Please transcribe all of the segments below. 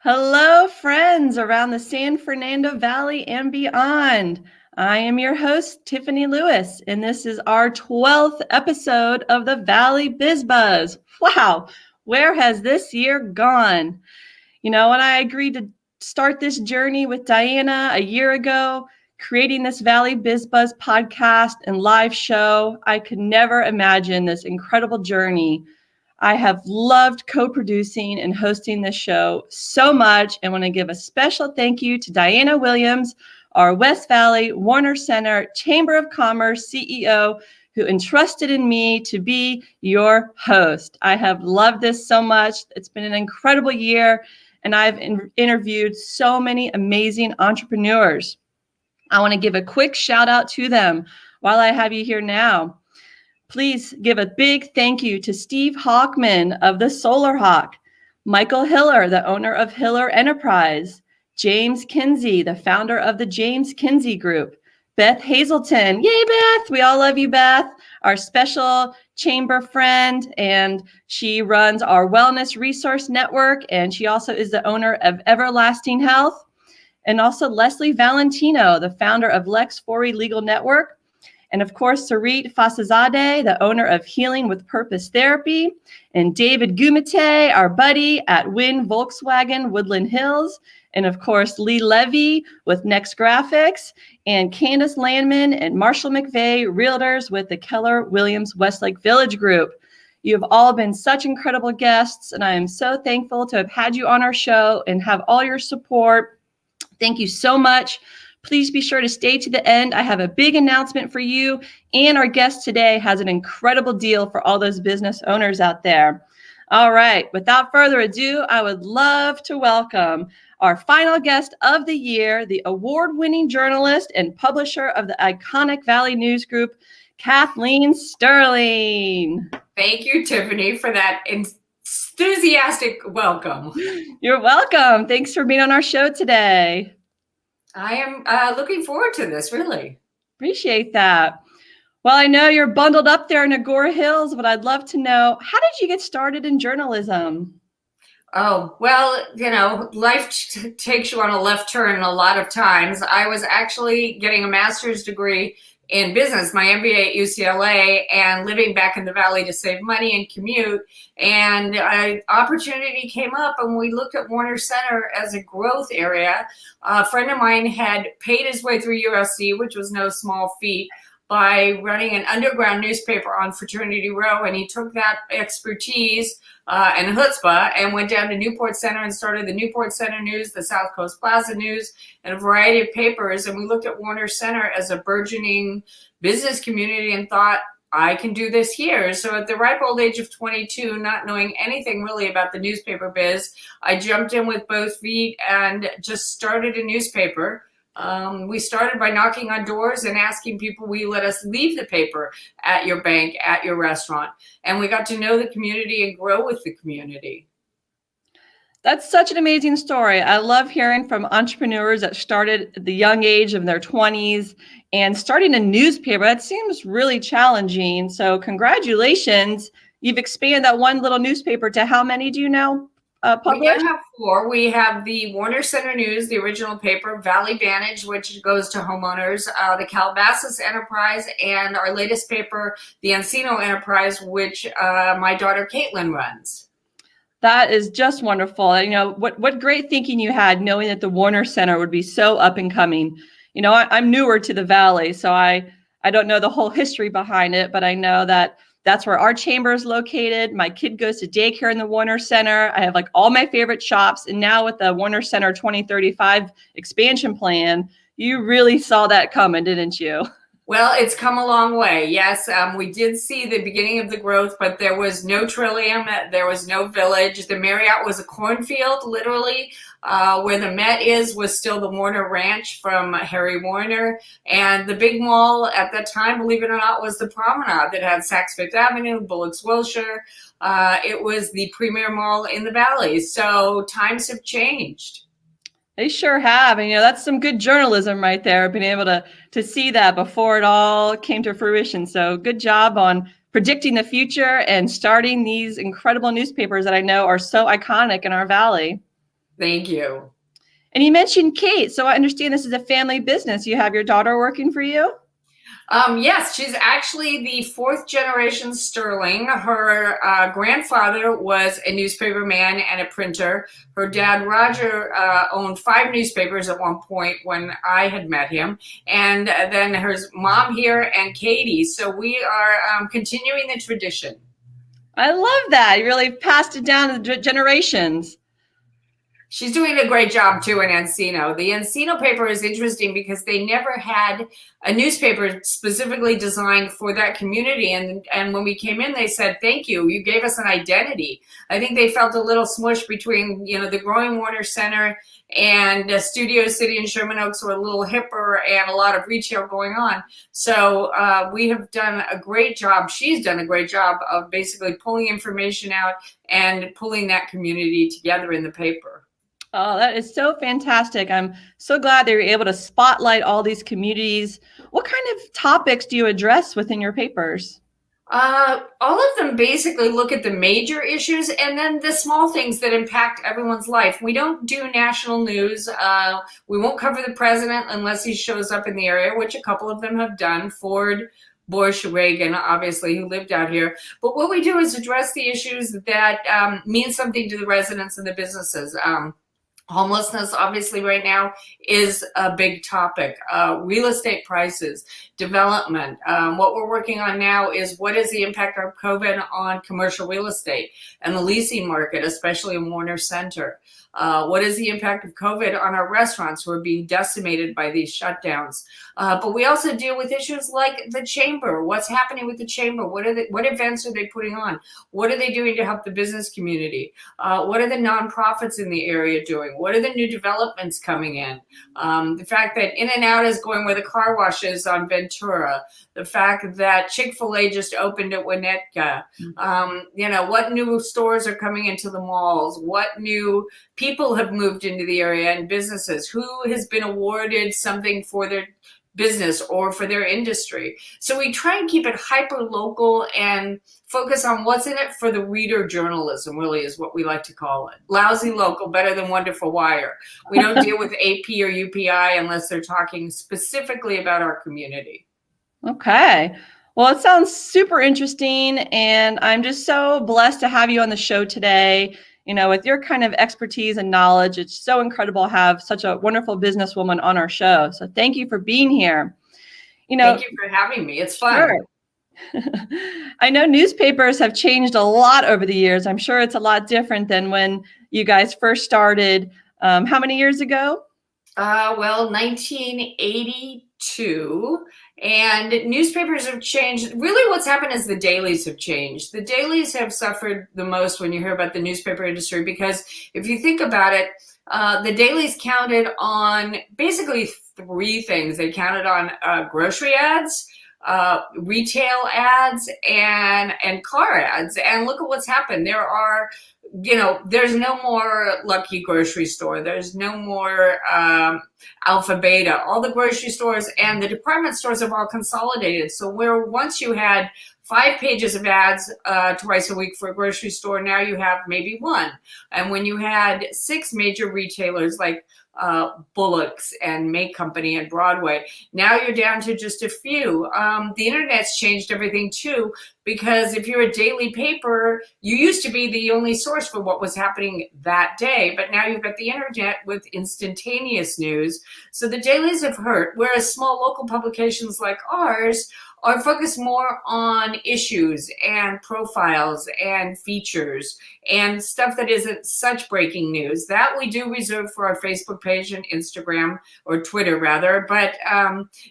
Hello, friends around the San Fernando Valley and beyond. I am your host, Tiffany Lewis, and this is our 12th episode of the Valley Biz Buzz. Wow, where has this year gone? When I agreed to start this journey with Diana a year ago, creating this Valley Biz Buzz podcast and live show, I could never imagine this incredible journey. I have loved co-producing and hosting this show so much and want to give a special thank you to Diana Williams, our West Valley Warner Center Chamber of Commerce CEO, who entrusted in me to be your host. I have loved this so much. It's been an incredible year, and I've interviewed so many amazing entrepreneurs. I want to give a quick shout out to them while I have you here now. Please give a big thank you to Steve Hawkman of the Solar Hawk, Michael Hiller, the owner of Hiller Enterprise, James Kinsey, the founder of the James Kinsey Group, Beth Hazelton. Yay, Beth. We all love you, Beth, our special chamber friend, and she runs our Wellness Resource Network, and she also is the owner of Everlasting Health, and also Leslie Valentino, the founder of Lex Forey Legal Network, and of course, Sarit Fasazadeh, the owner of Healing with Purpose Therapy, and David Gumite, our buddy at Wynn Volkswagen Woodland Hills, and of course, Lee Levy with Next Graphics, and Candace Landman and Marshall McVeigh, realtors with the Keller Williams Westlake Village Group. You have all been such incredible guests, and I am so thankful to have had you on our show and have all your support. Thank you so much. Please be sure to stay to the end. I have a big announcement for you, and our guest today has an incredible deal for all those business owners out there. All right, without further ado, I would love to welcome our final guest of the year, the award-winning journalist and publisher of the iconic Valley News Group, Kathleen Sterling. Thank you, Tiffany, for that enthusiastic welcome. You're welcome. Thanks for being on our show today. I am looking forward to this, really. Appreciate that. Well, I know you're bundled up there in Agora Hills, but I'd love to know, how did you get started in journalism? Oh, well, life takes you on a left turn a lot of times. I was actually getting a master's degree in business, my MBA at UCLA, and living back in the Valley to save money and commute. And an opportunity came up, and we looked at Warner Center as a growth area. A friend of mine had paid his way through USC, which was no small feat, by running an underground newspaper on Fraternity Row, and he took that expertise and chutzpah and went down to Newport Center and started the Newport Center News, the South Coast Plaza News, and a variety of papers. And we looked at Warner Center as a burgeoning business community and thought, I can do this here. So at the ripe old age of 22, not knowing anything really about the newspaper biz, I jumped in with both feet and just started a newspaper. We started by knocking on doors and asking people, will you let us leave the paper at your bank, at your restaurant? And we got to know the community and grow with the community. That's such an amazing story. I love hearing from entrepreneurs that started at the young age of their 20s and starting a newspaper. That seems really challenging. So congratulations. You've expanded that one little newspaper to how many do you know? We now have 4. We have the Warner Center News, the original paper, Valley Vantage, which goes to homeowners, the Calabasas Enterprise, and our latest paper, the Encino Enterprise, which my daughter Caitlin runs. That is just wonderful. What great thinking you had, knowing that the Warner Center would be so up and coming. I'm newer to the Valley, so I don't know the whole history behind it, but I know that that's where our chamber is located. My kid goes to daycare in the Warner Center. I have like all my favorite shops. And now with the Warner Center 2035 expansion plan, you really saw that coming, didn't you? Well, it's come a long way. Yes, we did see the beginning of the growth, but there was no Trillium. There was no Village. The Marriott was a cornfield, literally. Where the Met was still the Warner Ranch from Harry Warner. And the big mall at that time, believe it or not, was the Promenade that had Saks Fifth Avenue, Bullock's Wilshire. It was the premier mall in the Valley. So times have changed. They sure have. And, that's some good journalism right there, being able to see that before it all came to fruition. So good job on predicting the future and starting these incredible newspapers that I know are so iconic in our Valley. Thank you. And you mentioned Kate, so I understand this is a family business. You have your daughter working for you? Yes, she's actually the fourth generation Sterling. Her grandfather was a newspaper man and a printer. Her dad, Roger, owned 5 newspapers at one point when I had met him. And then her mom here and Katie. So we are continuing the tradition. I love that. You really passed it down to generations. She's doing a great job too in Encino. The Encino paper is interesting because they never had a newspaper specifically designed for that community. And when we came in, they said, thank you. You gave us an identity. I think they felt a little smush between, the growing Warner Center and Studio City and Sherman Oaks were a little hipper and a lot of retail going on. So we have done a great job. She's done a great job of basically pulling information out and pulling that community together in the paper. Oh, that is so fantastic. I'm so glad that you're able to spotlight all these communities. What kind of topics do you address within your papers? All of them basically look at the major issues and then the small things that impact everyone's life. We don't do national news. We won't cover the president unless he shows up in the area, which a couple of them have done. Ford, Bush, Reagan, obviously, who lived out here. But what we do is address the issues that mean something to the residents and the businesses. Homelessness, obviously, right now is a big topic. Real estate prices, development. What we're working on now is what is the impact of COVID on commercial real estate and the leasing market, especially in Warner Center. What is the impact of COVID on our restaurants who are being decimated by these shutdowns? But we also deal with issues like the chamber. What's happening with the chamber? What events are they putting on? What are they doing to help the business community? What are the nonprofits in the area doing? What are the new developments coming in? The fact that In-N-Out is going where the car wash is on Ventura. The fact that Chick-fil-A just opened at Winnetka. What new stores are coming into the malls? What new people have moved into the area and businesses? Who has been awarded something for their business or for their industry? So we try and keep it hyper local and focus on what's in it for the reader journalism, really is what we like to call it. Lousy local, better than wonderful wire. We don't deal with AP or UPI unless they're talking specifically about our community. Okay. Well, it sounds super interesting, and I'm just so blessed to have you on the show today. With your kind of expertise and knowledge, it's so incredible to have such a wonderful businesswoman on our show. So thank you for being here. Thank you for having me. It's fun. Sure. I know newspapers have changed a lot over the years. I'm sure it's a lot different than when you guys first started. How many years ago? 1982. And newspapers have changed. Really what's happened is the dailies have changed. The dailies have suffered the most when you hear about the newspaper industry, because if you think about it, the dailies counted on basically 3 things. They counted on grocery ads, retail ads, and car ads. And look at what's happened. There's no more Lucky Grocery Store. There's no more Alpha Beta. All the grocery stores and the department stores have all consolidated. So where once you had 5 pages of ads twice a week for a grocery store, now you have maybe 1. And when you had 6 major retailers like Bullock's and May Company and Broadway, now you're down to just a few. The internet's changed everything too, because if you're a daily paper, you used to be the only source for what was happening that day, but now you've got the internet with instantaneous news. So the dailies have hurt, whereas small local publications like ours are focused more on issues and profiles and features and stuff that isn't such breaking news. That we do reserve for our Facebook page and Instagram, or Twitter rather. But,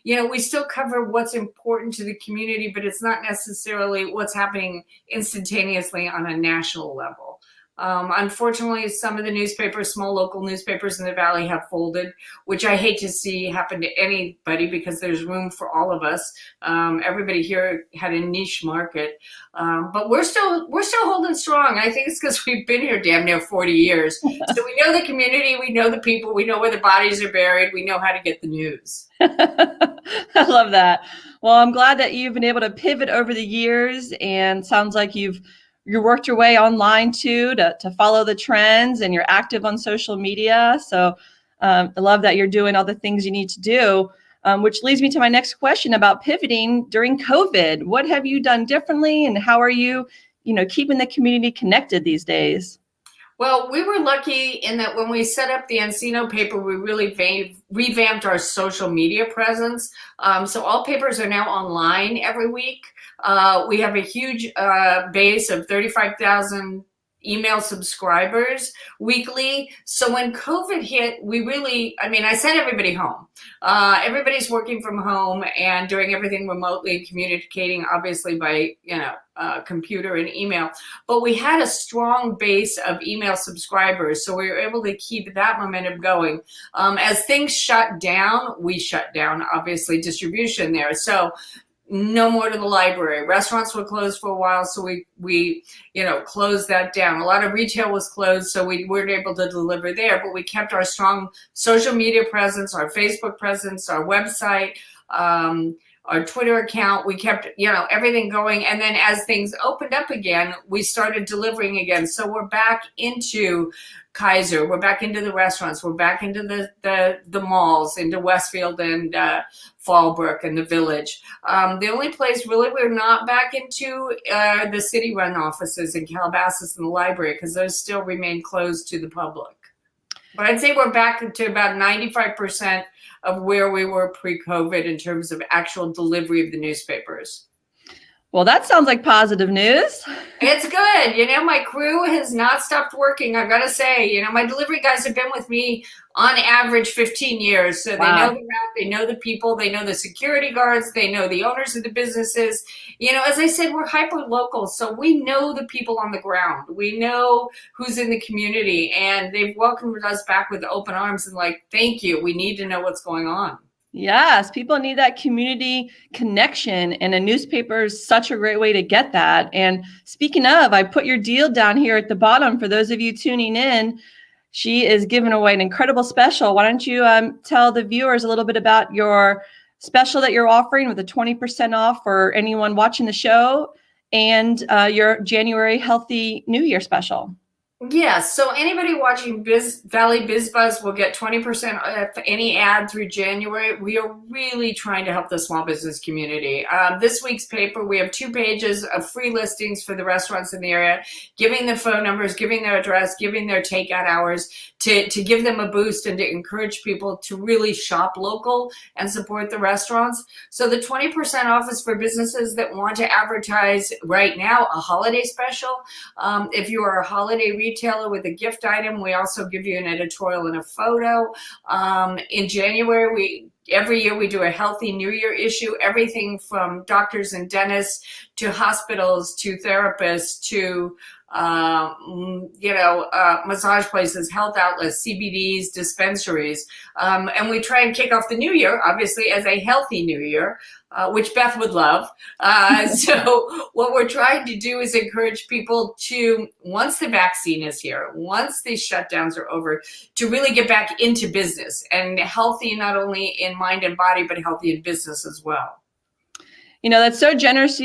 we still cover what's important to the community, but it's not necessarily what's happening instantaneously on a national level. Unfortunately, some of the small local newspapers in the Valley have folded, which I hate to see happen to anybody, because there's room for all of us. Everybody here had a niche market, but we're still holding strong. I think it's because we've been here damn near 40 years. So we know the community, we know the people, we know where the bodies are buried, we know how to get the news. I love that. Well, I'm glad that you've been able to pivot over the years, and sounds like you've you worked your way online too to follow the trends, and you're active on social media. So I love that you're doing all the things you need to do, which leads me to my next question about pivoting during COVID. What have you done differently, and how are you, keeping the community connected these days? Well, we were lucky in that when we set up the Encino paper, we really revamped our social media presence. So all papers are now online every week. We have a huge base of 35,000 email subscribers weekly. So when COVID hit, I sent everybody home. Everybody's working from home and doing everything remotely, communicating obviously by, computer and email. But we had a strong base of email subscribers, so we were able to keep that momentum going. As things shut down, we shut down, obviously, distribution there. So no more to the library. Restaurants were closed for a while, so we closed that down. A lot of retail was closed, so we weren't able to deliver there, but we kept our strong social media presence, our Facebook presence, our website, our Twitter account. We kept, everything going. And then as things opened up again, we started delivering again. So we're back into Kaiser. We're back into the restaurants. We're back into the malls, into Westfield and Fallbrook and the Village. The only place really we're not back into the city-run offices in Calabasas and the library, because those still remain closed to the public. But I'd say we're back to about 95% of where we were pre-COVID in terms of actual delivery of the newspapers. Well, that sounds like positive news. It's good. My crew has not stopped working. I've got to say, my delivery guys have been with me on average 15 years. So Wow. They know the route, they know the people, they know the security guards, they know the owners of the businesses. As I said, we're hyper local. So we know the people on the ground. We know who's in the community, and they've welcomed us back with open arms and thank you. We need to know what's going on. Yes, people need that community connection, and a newspaper is such a great way to get that. And speaking of, I put your deal down here at the bottom for those of you tuning in. She is giving away an incredible special. Why don't you tell the viewers a little bit about your special that you're offering with a 20% off for anyone watching the show, and your January Healthy New Year special? Yes. So anybody watching Valley BizBuzz will get 20% off any ad through January. We are really trying to help the small business community. This week's paper, we have 2 pages of free listings for the restaurants in the area, giving the phone numbers, giving their address, giving their takeout hours to give them a boost and to encourage people to really shop local and support the restaurants. So the 20% off is for businesses that want to advertise right now a holiday special. If you are a holiday retailer with a gift item, we also give you an editorial and a photo. In January, every year we do a Healthy New Year issue, everything from doctors and dentists to hospitals to therapists to massage places, health outlets, CBDs, dispensaries. And we try and kick off the new year, obviously, as a healthy new year, which Beth would love. So what we're trying to do is encourage people to, once the vaccine is here, once these shutdowns are over, to really get back into business, and healthy not only in mind and body, but healthy in business as well. That's so generous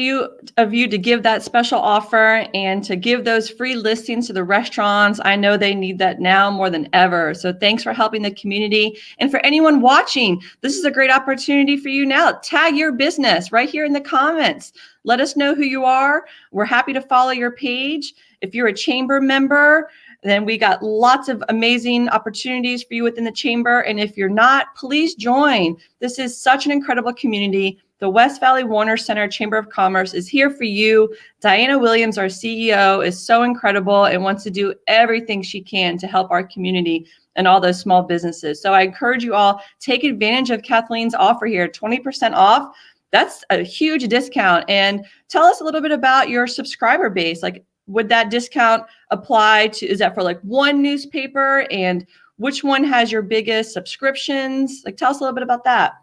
of you to give that special offer and to give those free listings to the restaurants. I know they need that now more than ever. So thanks for helping the community. And for anyone watching, this is a great opportunity for you now. Tag your business right here in the comments. Let us know who you are. We're happy to follow your page. If you're a chamber member, then we got lots of amazing opportunities for you within the chamber. And if you're not, please join. This is such an incredible community. The West Valley Warner Center Chamber of Commerce is here for you. Diana Williams, our CEO, is so incredible and wants to do everything she can to help our community and all those small businesses. So I encourage you all, take advantage of Kathleen's offer here, 20% off. That's a huge discount. And tell us a little bit about your subscriber base. Would that discount apply to, is that for one newspaper, and which one has your biggest subscriptions? Tell us a little bit about that.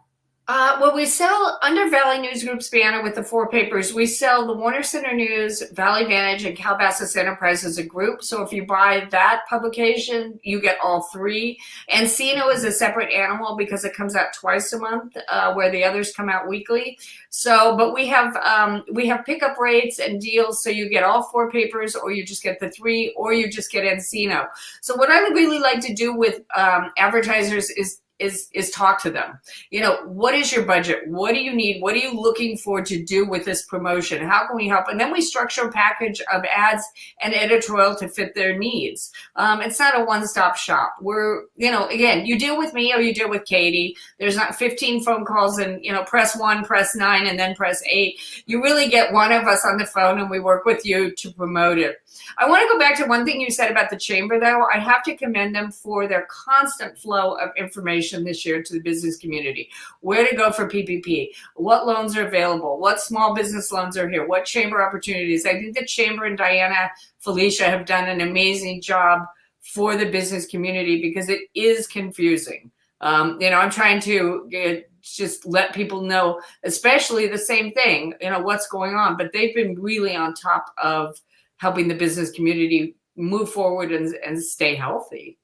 Well, we sell under Valley News Group's banner with the 4 papers. We sell the Warner Center News, Valley Vantage, and Calabasas Enterprise as a group. So if you buy that publication, you get all 3. Encino is a separate animal because it comes out twice a month, where the others come out weekly. So, but we have pickup rates and deals. So you get all 4 papers, or you just get the 3, or you just get Encino. So what I would really like to do with advertisers is talk to them. What is your budget? What do you need? What are you looking for to do with this promotion? How can we help? And then we structure a package of ads and editorial to fit their needs. It's not a one-stop shop. Again, you deal with me or you deal with Katie. There's not 15 phone calls and, press 1, press 9, and then press 8. You really get one of us on the phone and we work with you to promote it. I want to go back to one thing you said about the chamber, though. I have to commend them for their constant flow of information this year to the business community. Where to go for PPP, what loans are available, what small business loans are here, what chamber opportunities. I think the chamber and Diana, Felicia have done an amazing job for the business community because it is confusing. I'm trying to just let people know, especially the same thing, what's going on. But they've been really on top of helping the business community move forward and stay healthy.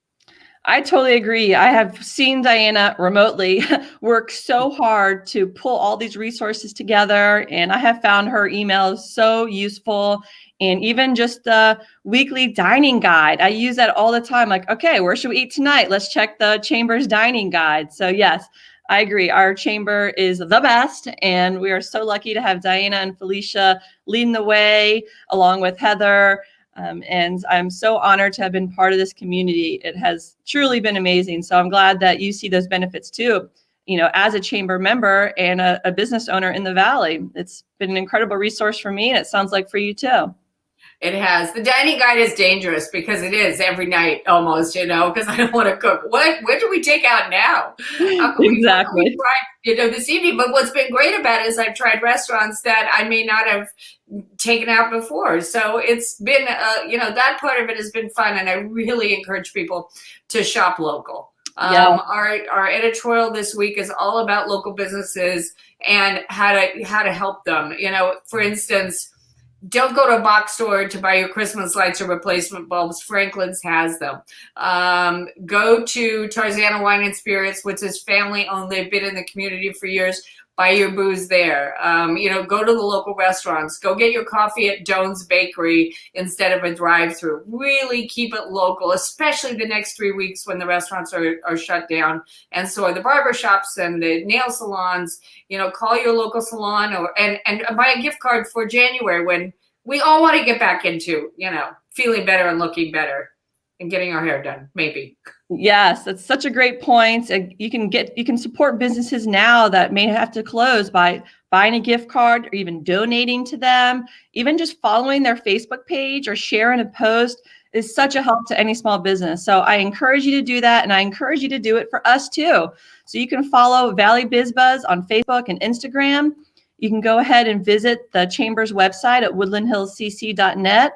I totally agree. I have seen Diana remotely work so hard to pull all these resources together, and I have found her emails so useful. And even just the weekly dining guide, I use that all the time. Like, okay, where should we eat tonight? Let's check the chamber's dining guide. So yes, I agree. Our chamber is the best, and we are so lucky to have Diana and Felicia leading the way along with Heather. And I'm so honored to have been part of this community. It has truly been amazing. So I'm glad that you see those benefits too, as a chamber member and a business owner in the Valley. It's been an incredible resource for me, and it sounds like for you too. It has. The dining guide is dangerous because it is every night almost, because I don't want to cook. What do we take out now? Exactly. We try, this evening. But what's been great about it is I've tried restaurants that I may not have taken out before. So it's been, that part of it has been fun. And I really encourage people to shop local. Yeah. Our editorial this week is all about local businesses and how to help them. For instance, don't go to a box store to buy your Christmas lights or replacement bulbs. Franklin's has them. Go to Tarzana Wine and Spirits, which is family owned. They've been in the community for years. Buy your booze there. Go to the local restaurants. Go get your coffee at Doan's Bakery instead of a drive-through. Really keep it local, especially the next 3 weeks when the restaurants are shut down. And so are the barber shops and the nail salons. Call your local salon and buy a gift card for January when we all want to get back into, feeling better and looking better and getting our hair done, maybe. Yes, that's such a great point. You can support businesses now that may have to close by buying a gift card or even donating to them. Even just following their Facebook page or sharing a post is such a help to any small business. So I encourage you to do that, and I encourage you to do it for us too. So you can follow Valley BizBuzz on Facebook and Instagram. You can go ahead and visit the Chamber's website at woodlandhillscc.net.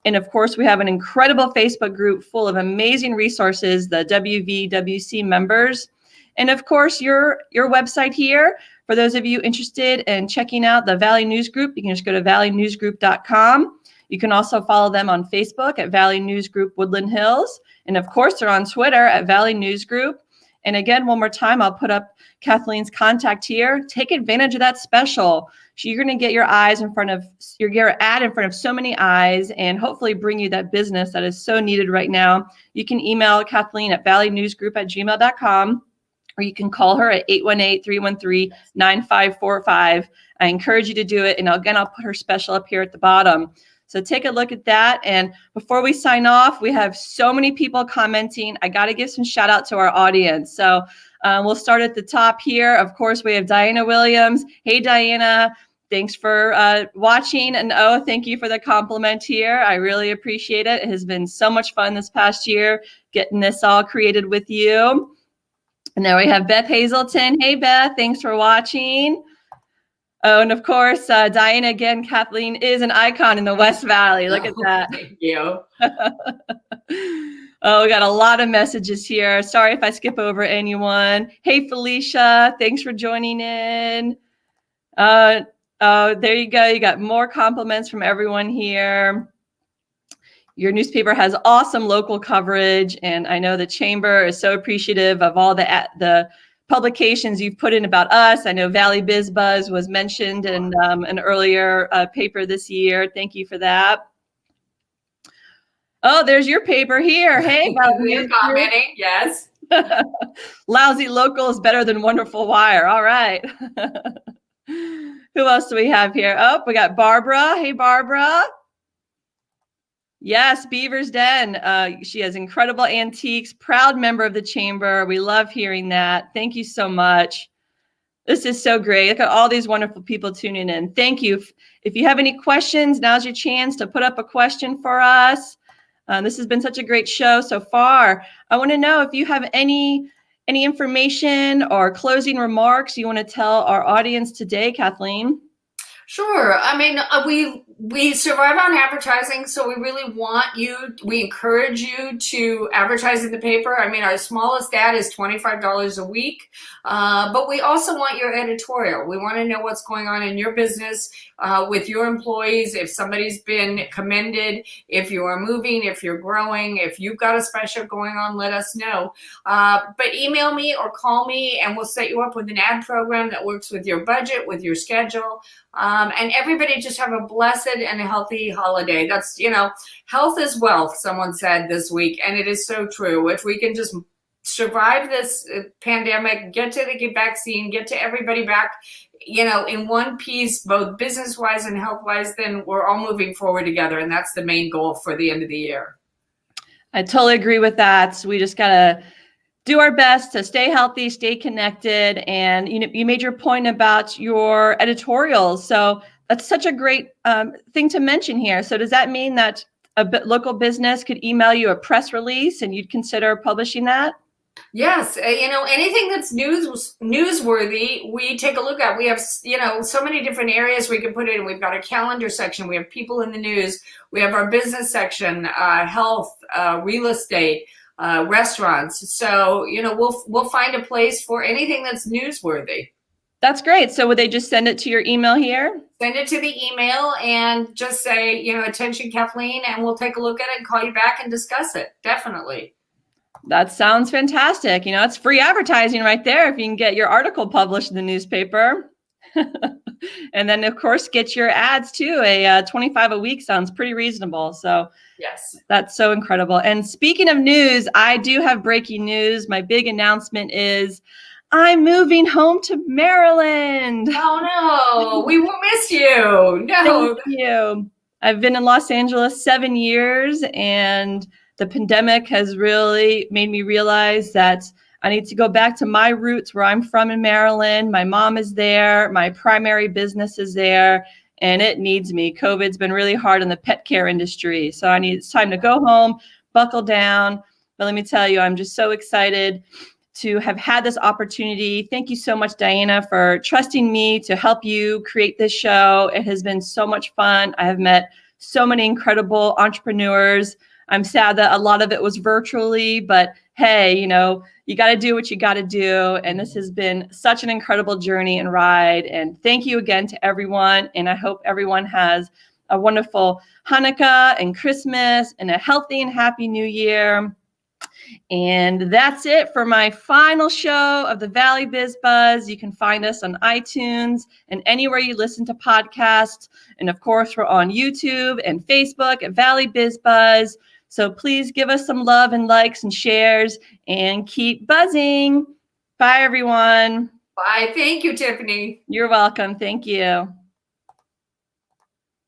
And of course, we have an incredible Facebook group full of amazing resources, the WVWC members. And of course, your website here, for those of you interested in checking out the Valley News Group, you can just go to valleynewsgroup.com. You can also follow them on Facebook at Valley News Group Woodland Hills. And of course, they're on Twitter at Valley News Group. And again, one more time, I'll put up Kathleen's contact here. Take advantage of that special. So you're going to get your ad in front of so many eyes and hopefully bring you that business that is so needed right now. You can email Kathleen at valleynewsgroup@gmail.com, or you can call her at 818-313-9545. I encourage you to do it. And again, I'll put her special up here at the bottom. So take a look at that. And before we sign off, we have so many people commenting. I got to give some shout out to our audience. So we'll start at the top here. Of course, we have Diana Williams. Hey, Diana. Thanks for watching. And thank you for the compliment here. I really appreciate it. It has been so much fun this past year getting this all created with you. And now we have Beth Hazelton. Hey, Beth. Thanks for watching. Oh, and of course, Diana again, Kathleen is an icon in the West Valley. Look at that. Thank you. Oh, we got a lot of messages here. Sorry if I skip over anyone. Hey, Felicia, thanks for joining in. There you go. You got more compliments from everyone here. Your newspaper has awesome local coverage, and I know the chamber is so appreciative of all the publications you've put in about us. I know Valley Biz Buzz was mentioned in an earlier paper this year. Thank you for that. Oh, there's your paper here. Hey, We're commenting, yes. Lousy local is better than wonderful wire. All right. Who else do we have here? Oh, we got Barbara. Hey, Barbara. Yes, Beaver's Den. She has incredible antiques, proud member of the chamber. We love hearing that. Thank you so much. This is so great. Look at all these wonderful people tuning in. Thank you. If you have any questions, now's your chance to put up a question for us. This has been such a great show so far. I want to know if you have any information or closing remarks you want to tell our audience today, Kathleen. Sure. I mean, we survive on advertising, so we really we encourage you to advertise in the paper. I mean, our smallest ad is $25 a week, but we also want your editorial. We want to know what's going on in your business with your employees, if somebody's been commended, if you are moving, if you're growing, if you've got a special going on, let us know. But email me or call me, and we'll set you up with an ad program that works with your budget, with your schedule. And everybody just have a blessed and a healthy holiday. That's, health is wealth, someone said this week, and it is so true. If we can just survive this pandemic, get to the vaccine, get to everybody back, in one piece, both business-wise and health-wise, then we're all moving forward together, and that's the main goal for the end of the year. I totally agree with that. We just got to do our best to stay healthy, stay connected. And you made your point about your editorials. So that's such a great thing to mention here. So does that mean that a local business could email you a press release and you'd consider publishing that? Yes. Anything that's newsworthy, we take a look at. We have, so many different areas we can put it in. We've got a calendar section. We have people in the news. We have our business section, health, real estate, restaurants. So, we'll find a place for anything that's newsworthy. That's great. So would they just send it to your email here? Send it to the email and just say, attention, Kathleen, and we'll take a look at it and call you back and discuss it. Definitely. That sounds fantastic. It's free advertising right there if you can get your article published in the newspaper. And then, of course, get your ads too. A 25 a week sounds pretty reasonable. So yes, that's so incredible. And speaking of news, I do have breaking news. My big announcement is I'm moving home to Maryland. Oh, no, we will miss you. No. Thank you. I've been in Los Angeles 7 years, and the pandemic has really made me realize that I need to go back to my roots where I'm from in Maryland. My mom is there. My primary business is there, and it needs me. COVID's been really hard on the pet care industry. So it's time to go home, buckle down. But let me tell you, I'm just so excited to have had this opportunity. Thank you so much, Diana, for trusting me to help you create this show. It has been so much fun. I have met so many incredible entrepreneurs. I'm sad that a lot of it was virtually, but hey, you got to do what you got to do. And this has been such an incredible journey and ride. And thank you again to everyone. And I hope everyone has a wonderful Hanukkah and Christmas and a healthy and happy New Year. And that's it for my final show of the Valley Biz Buzz. You can find us on iTunes and anywhere you listen to podcasts. And of course, we're on YouTube and Facebook at Valley Biz Buzz. So please give us some love and likes and shares and keep buzzing. Bye, everyone. Bye. Thank you, Tiffany. You're welcome. Thank you.